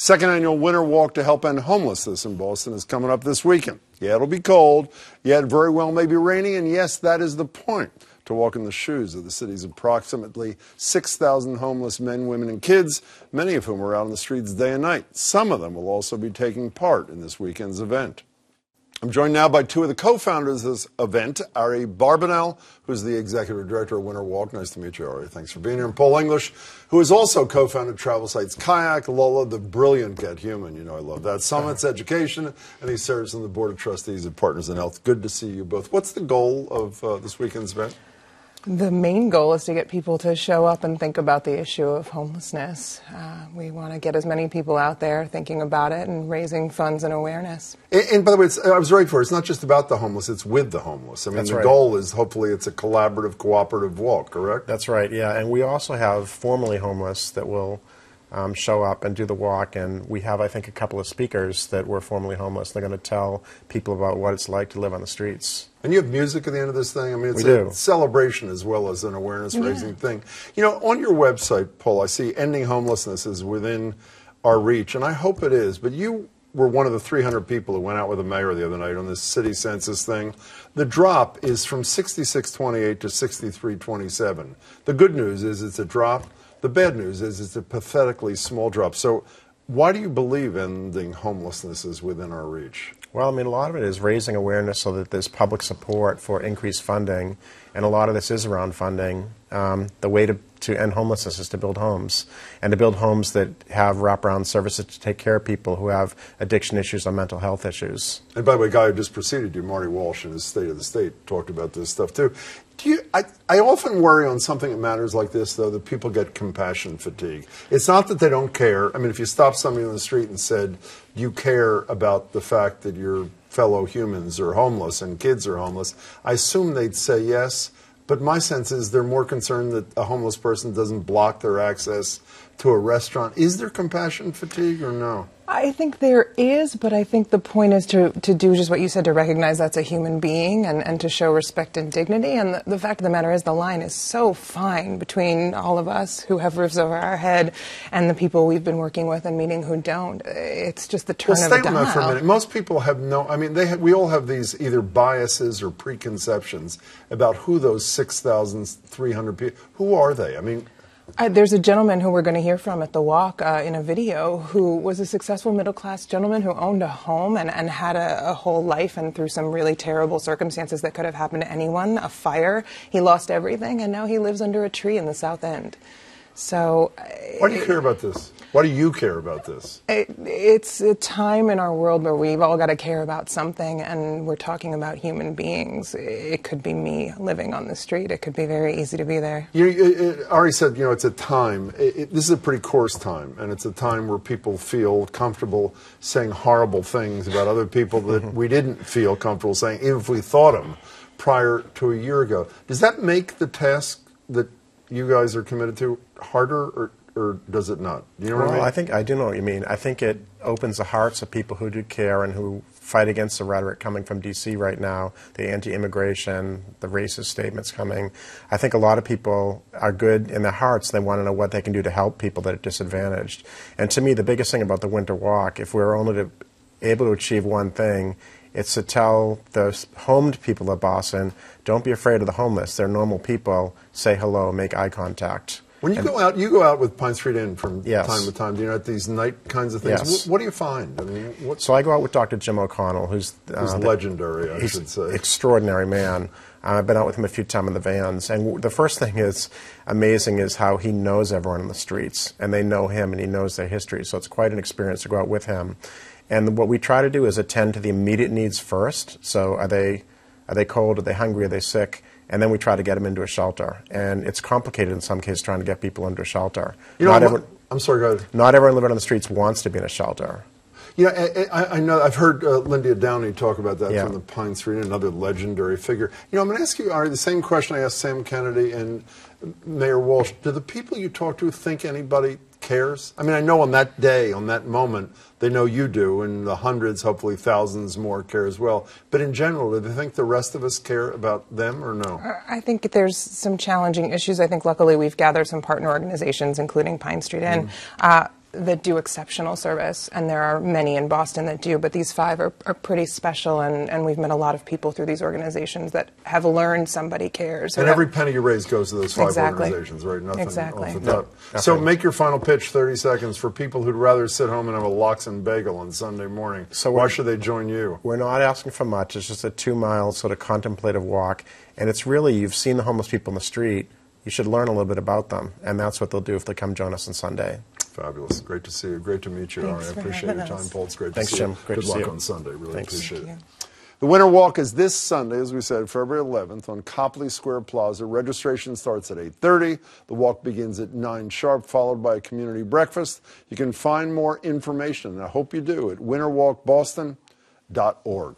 Second annual Winter Walk to help end homelessness in Boston is coming up this weekend. Yeah, it'll be cold. Yeah, it very well may be raining. And yes, that is the point, to walk in the shoes of the city's approximately 6,000 homeless men, women, and kids, many of whom are out on the streets day and night. Some of them will also be taking part in this weekend's event. I'm joined now by two of the co-founders of this event, Ari Barbanell, who's the executive director of Winter Walk. Nice to meet you, Ari. Thanks for being here. And Paul English, who has also co-founded travel sites Kayak and Lola, the brilliant Get Human. You know I love that. Summit's Education, and he serves on the board of trustees at Partners in Health. Good to see you both. What's the goal of this weekend's event? The main goal is to get people to show up and think about the issue of homelessness. We want to get as many people out there thinking about it and raising funds and awareness. And by the way, I was right for it. It's not just about the homeless, it's with the homeless. I mean, the goal is hopefully it's a collaborative, cooperative walk, correct? That's right, yeah. And we also have formerly homeless that will show up and do the walk, and we have, I think, a couple of speakers that were formerly homeless. They're going to tell people about what it's like to live on the streets. And you have music at the end of this thing? I mean, it's a celebration as well as an awareness-raising thing. You know, on your website, Paul, I see ending homelessness is within our reach, and I hope it is, but you were one of the 300 people who went out with the mayor the other night on this city census thing. The drop is from 6628 to 6327. The good news is it's a drop. The bad news is it's a pathetically small drop. So why do you believe ending homelessness is within our reach? Well, I mean, a lot of it is raising awareness so that there's public support for increased funding, and a lot of this is around funding. The way to end homelessness is to build homes, and to build homes that have wraparound services to take care of people who have addiction issues or mental health issues. And by the way, the guy who just preceded you, Marty Walsh, in his State of the State, talked about this stuff too. I often worry on something that matters like this, though, that people get compassion fatigue. It's not that they don't care. I mean, if you stop somebody on the street and said, you care about the fact that your fellow humans are homeless and kids are homeless, I assume they'd say yes. But my sense is they're more concerned that a homeless person doesn't block their access to a restaurant. Is there compassion fatigue or no? I think there is, but I think the point is to do just what you said, to recognize that's a human being and to show respect and dignity. And the fact of the matter is the line is so fine between all of us who have roofs over our head and the people we've been working with and meeting who don't. It's just the turn of a dial. Stay on that for a minute. Most people have no, I mean, we all have these either biases or preconceptions about who those 6,300 people, who are they? I mean, there's a gentleman who we're going to hear from at the walk in a video who was a successful middle-class gentleman who owned a home and had a whole life, and through some really terrible circumstances that could have happened to anyone, a fire, he lost everything, and now he lives under a tree in the South End. So, why do you care about this? Why do you care about this? It's a time in our world where we've all got to care about something, and we're talking about human beings. It could be me living on the street. It could be very easy to be there. Ari said, you know, it's a time. This is a pretty coarse time, and it's a time where people feel comfortable saying horrible things about other people that we didn't feel comfortable saying, even if we thought them prior to a year ago. Does that make the task that you guys are committed to harder, or does it not? You know what I mean? I do know what you mean. I think it opens the hearts of people who do care and who fight against the rhetoric coming from D.C. right now, the anti-immigration, the racist statements coming. I think a lot of people are good in their hearts. They want to know what they can do to help people that are disadvantaged. And to me, the biggest thing about the Winter Walk, if we're only able to achieve one thing, it's to tell the homed people of Boston, don't be afraid of the homeless. They're normal people. Say hello, make eye contact. When you go out with Pine Street Inn from time to time. Do you know, at these night kinds of things? Yes. What do you find? I mean, So I go out with Dr. Jim O'Connell, who's legendary, I should say. Extraordinary man. I've been out with him a few times in the vans. And the first thing is amazing is how he knows everyone on the streets, and they know him, and he knows their history. So it's quite an experience to go out with him. And what we try to do is attend to the immediate needs first. So are they cold? Are they hungry? Are they sick? And then we try to get them into a shelter. And it's complicated in some cases trying to get people into a shelter. You know, I'm sorry, go ahead. Not everyone living on the streets wants to be in a shelter. You know, I know, I've heard Lydia Downey talk about that from the Pine Street, another legendary figure. You know, I'm going to ask you, Ari, the same question I asked Sam Kennedy and Mayor Walsh. Do the people you talk to think anybody cares? I mean, I know on that day, on that moment, they know you do, and the hundreds, hopefully thousands more care as well. But in general, do they think the rest of us care about them or no? I think there's some challenging issues. I think luckily we've gathered some partner organizations, including Pine Street Inn. that do exceptional service, and there are many in Boston that do, but these 5 are pretty special, and we've met a lot of people through these organizations that have learned somebody cares. And every penny you raise goes to those 5 Exactly. organizations, right? Nothing Exactly. off the top. So make your final pitch, 30 seconds, for people who'd rather sit home and have a lox and bagel on Sunday morning. So why should they join you? We're not asking for much. It's just a 2-mile sort of contemplative walk, and it's really, you've seen the homeless people in the street. You should learn a little bit about them, and that's what they'll do if they come join us on Sunday. Fabulous. Great to see you. Great to meet you, Ari. I appreciate your time, Paul. It's great to see you. Thanks, Jim. Great Good to see luck you. on Sunday. Really appreciate it. The Winter Walk is this Sunday, as we said, February 11th, on Copley Square Plaza. Registration starts at 8:30. The walk begins at 9 sharp, followed by a community breakfast. You can find more information, and I hope you do, at winterwalkboston.org.